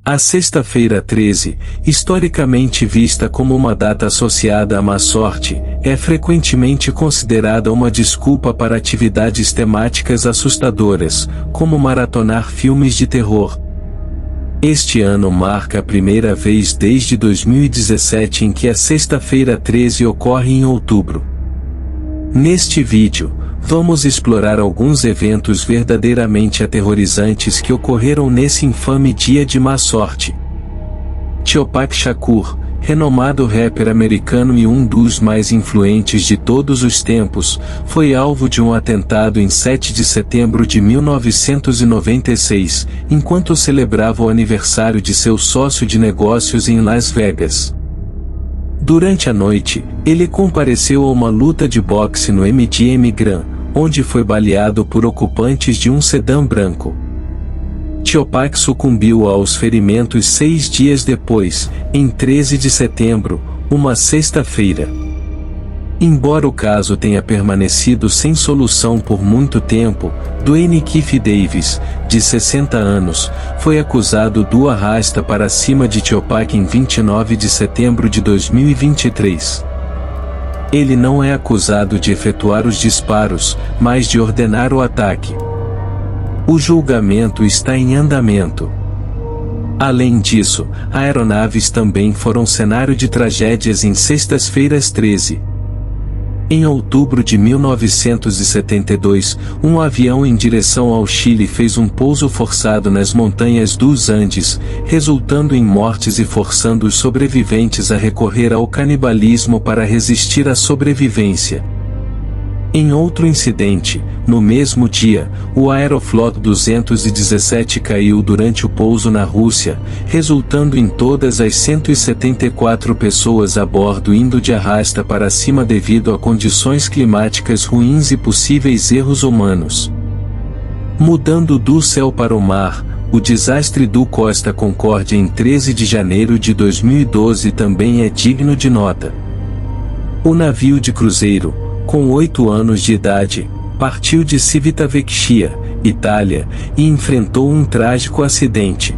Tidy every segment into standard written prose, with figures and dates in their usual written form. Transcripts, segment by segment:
A Sexta-feira 13, historicamente vista como uma data associada à má sorte, é frequentemente considerada uma desculpa para atividades temáticas assustadoras, como maratonar filmes de terror. Este ano marca a primeira vez desde 2017 em que a Sexta-feira 13 ocorre em outubro. Neste vídeo, vamos explorar alguns eventos verdadeiramente aterrorizantes que ocorreram nesse infame dia de má sorte. Tupac Shakur, renomado rapper americano e um dos mais influentes de todos os tempos, foi alvo de um atentado em 7 de setembro de 1996, enquanto celebrava o aniversário de seu sócio de negócios em Las Vegas. Durante a noite, ele compareceu a uma luta de boxe no MGM Grand, onde foi baleado por ocupantes de um sedã branco. Tupac sucumbiu aos ferimentos 6 dias depois, em 13 de setembro, uma sexta-feira. Embora o caso tenha permanecido sem solução por muito tempo, Duane Keith Davis, de 60 anos, foi acusado do arrasta para cima de Tupac em 29 de setembro de 2023. Ele não é acusado de efetuar os disparos, mas de ordenar o ataque. O julgamento está em andamento. Além disso, aeronaves também foram cenário de tragédias em sextas-feiras 13. Em outubro de 1972, um avião em direção ao Chile fez um pouso forçado nas montanhas dos Andes, resultando em mortes e forçando os sobreviventes a recorrer ao canibalismo para resistir à sobrevivência. Em outro incidente, no mesmo dia, o Aeroflot 217 caiu durante o pouso na Rússia, resultando em todas as 174 pessoas a bordo indo de arrasta para cima devido a condições climáticas ruins e possíveis erros humanos. Mudando do céu para o mar, o desastre do Costa Concórdia em 13 de janeiro de 2012 também é digno de nota. O navio de cruzeiro, com 8 anos de idade, partiu de Civitavecchia, Itália, e enfrentou um trágico acidente.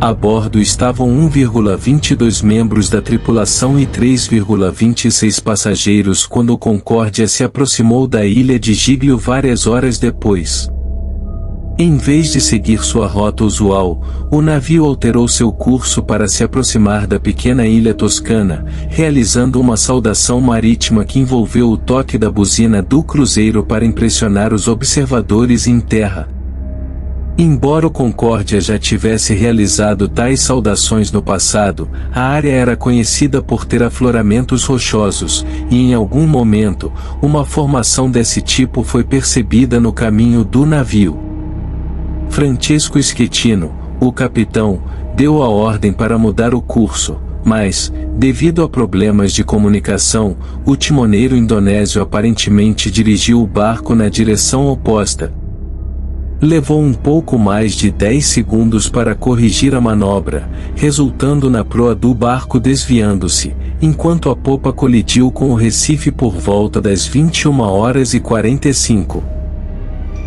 A bordo estavam 1,22 membros da tripulação e 3,26 passageiros quando o Concórdia se aproximou da ilha de Giglio várias horas depois. Em vez de seguir sua rota usual, o navio alterou seu curso para se aproximar da pequena ilha Toscana, realizando uma saudação marítima que envolveu o toque da buzina do cruzeiro para impressionar os observadores em terra. Embora o Concórdia já tivesse realizado tais saudações no passado, a área era conhecida por ter afloramentos rochosos, e em algum momento, uma formação desse tipo foi percebida no caminho do navio. Francesco Schettino, o capitão, deu a ordem para mudar o curso, mas, devido a problemas de comunicação, o timoneiro indonésio aparentemente dirigiu o barco na direção oposta. Levou um pouco mais de 10 segundos para corrigir a manobra, resultando na proa do barco desviando-se, enquanto a popa colidiu com o Recife por volta das 21h45.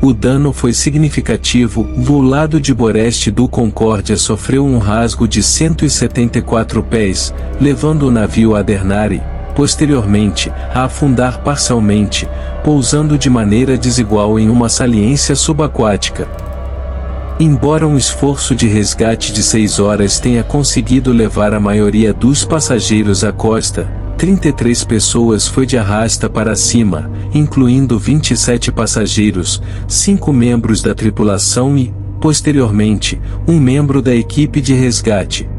O dano foi significativo. O lado de boreste do Concórdia sofreu um rasgo de 174 pés, levando o navio a Dernari, posteriormente, a afundar parcialmente, pousando de maneira desigual em uma saliência subaquática. Embora um esforço de resgate de 6 horas tenha conseguido levar a maioria dos passageiros à costa, 33 pessoas foi de arrasta para cima, incluindo 27 passageiros, 5 membros da tripulação e, posteriormente, um membro da equipe de resgate.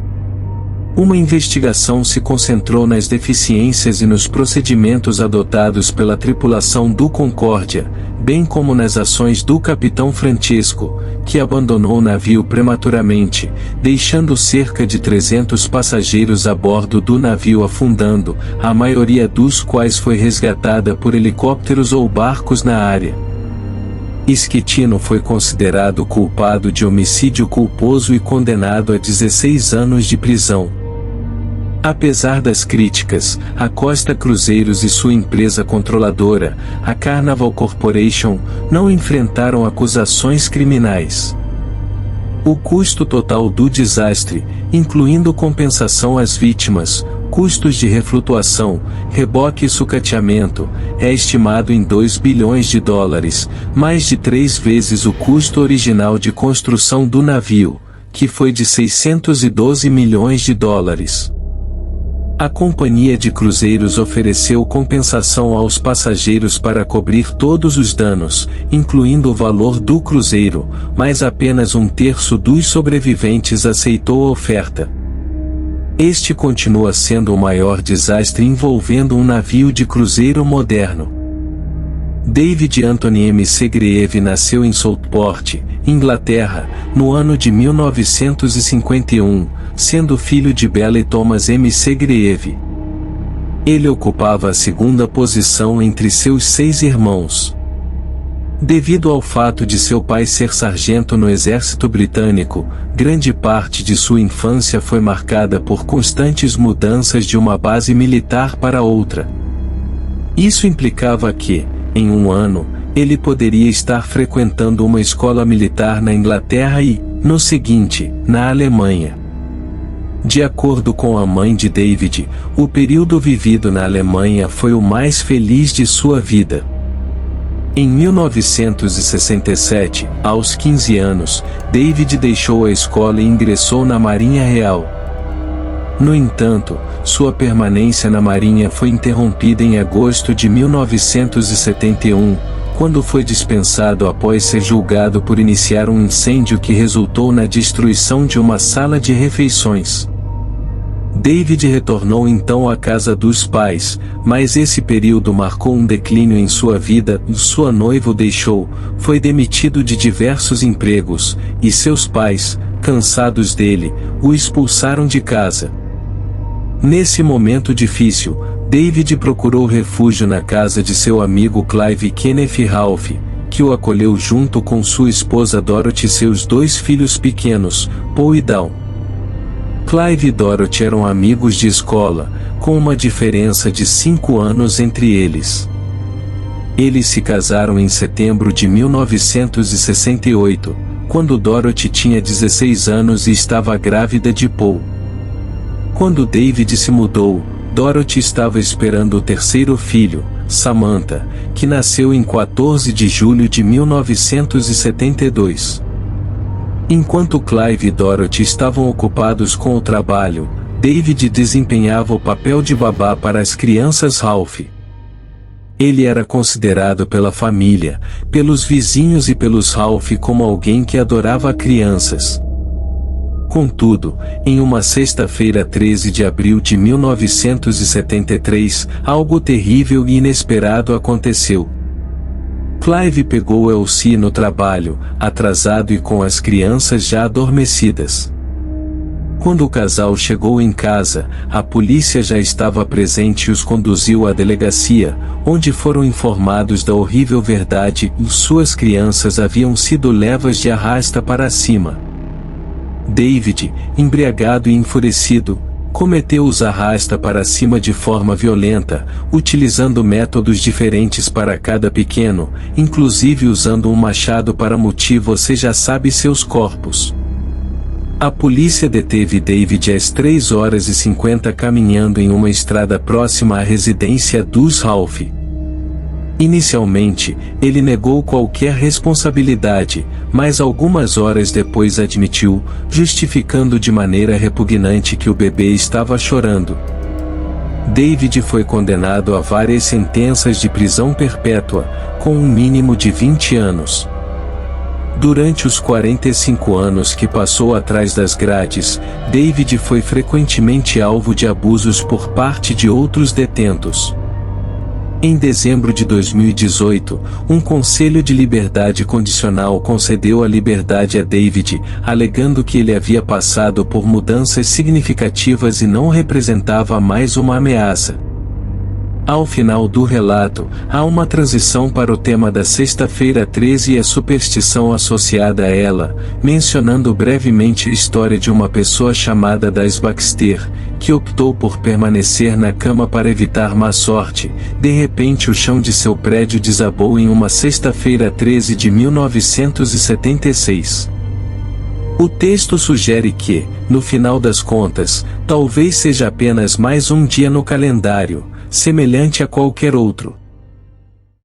Uma investigação se concentrou nas deficiências e nos procedimentos adotados pela tripulação do Concórdia, bem como nas ações do capitão Francesco, que abandonou o navio prematuramente, deixando cerca de 300 passageiros a bordo do navio afundando, a maioria dos quais foi resgatada por helicópteros ou barcos na área. Schettino foi considerado culpado de homicídio culposo e condenado a 16 anos de prisão. Apesar das críticas, a Costa Cruzeiros e sua empresa controladora, a Carnival Corporation, não enfrentaram acusações criminais. O custo total do desastre, incluindo compensação às vítimas, custos de reflutuação, reboque e sucateamento, é estimado em 2 bilhões de dólares, mais de 3 vezes o custo original de construção do navio, que foi de 612 milhões de dólares. A companhia de cruzeiros ofereceu compensação aos passageiros para cobrir todos os danos, incluindo o valor do cruzeiro, mas apenas 1/3 dos sobreviventes aceitou a oferta. Este continua sendo o maior desastre envolvendo um navio de cruzeiro moderno. David Anthony M. Segreve nasceu em Southport, Inglaterra, no ano de 1951, sendo filho de Bella e Thomas M. Segreve. Ele ocupava a segunda posição entre seus 6 irmãos. Devido ao fato de seu pai ser sargento no exército britânico, grande parte de sua infância foi marcada por constantes mudanças de uma base militar para outra. Isso implicava que, em um ano, ele poderia estar frequentando uma escola militar na Inglaterra e, no seguinte, na Alemanha. De acordo com a mãe de David, o período vivido na Alemanha foi o mais feliz de sua vida. Em 1967, aos 15 anos, David deixou a escola e ingressou na Marinha Real. No entanto, sua permanência na Marinha foi interrompida em agosto de 1971, quando foi dispensado após ser julgado por iniciar um incêndio que resultou na destruição de uma sala de refeições. David retornou então à casa dos pais, mas esse período marcou um declínio em sua vida. Sua noiva o deixou, foi demitido de diversos empregos, e seus pais, cansados dele, o expulsaram de casa. Nesse momento difícil, David procurou refúgio na casa de seu amigo Clive Kenneth Ralph, que o acolheu junto com sua esposa Dorothy e seus 2 filhos pequenos, Paul e Dawn. Clive e Dorothy eram amigos de escola, com uma diferença de 5 anos entre eles. Eles se casaram em setembro de 1968, quando Dorothy tinha 16 anos e estava grávida de Paul. Quando David se mudou, Dorothy estava esperando o terceiro filho, Samantha, que nasceu em 14 de julho de 1972. Enquanto Clive e Dorothy estavam ocupados com o trabalho, David desempenhava o papel de babá para as crianças Ralph. Ele era considerado pela família, pelos vizinhos e pelos Ralph como alguém que adorava crianças. Contudo, em uma sexta-feira 13 de abril de 1973, algo terrível e inesperado aconteceu. Clive pegou Elsie no trabalho, atrasado e com as crianças já adormecidas. Quando o casal chegou em casa, a polícia já estava presente e os conduziu à delegacia, onde foram informados da horrível verdade: suas crianças haviam sido levadas de arrasta para cima. David, embriagado e enfurecido, cometeu os arrasta para cima de forma violenta, utilizando métodos diferentes para cada pequeno, inclusive usando um machado para mutir você já sabe seus corpos. A polícia deteve David às 3h50 caminhando em uma estrada próxima à residência dos Ralph. Inicialmente, ele negou qualquer responsabilidade, mas algumas horas depois admitiu, justificando de maneira repugnante que o bebê estava chorando. David foi condenado a várias sentenças de prisão perpétua, com um mínimo de 20 anos. Durante os 45 anos que passou atrás das grades, David foi frequentemente alvo de abusos por parte de outros detentos. Em dezembro de 2018, um conselho de liberdade condicional concedeu a liberdade a David, alegando que ele havia passado por mudanças significativas e não representava mais uma ameaça. Ao final do relato, há uma transição para o tema da sexta-feira 13 e a superstição associada a ela, mencionando brevemente a história de uma pessoa chamada Das Baxter, que optou por permanecer na cama para evitar má sorte. De repente o chão de seu prédio desabou em uma sexta-feira 13 de 1976. O texto sugere que, no final das contas, talvez seja apenas mais um dia no calendário, semelhante a qualquer outro.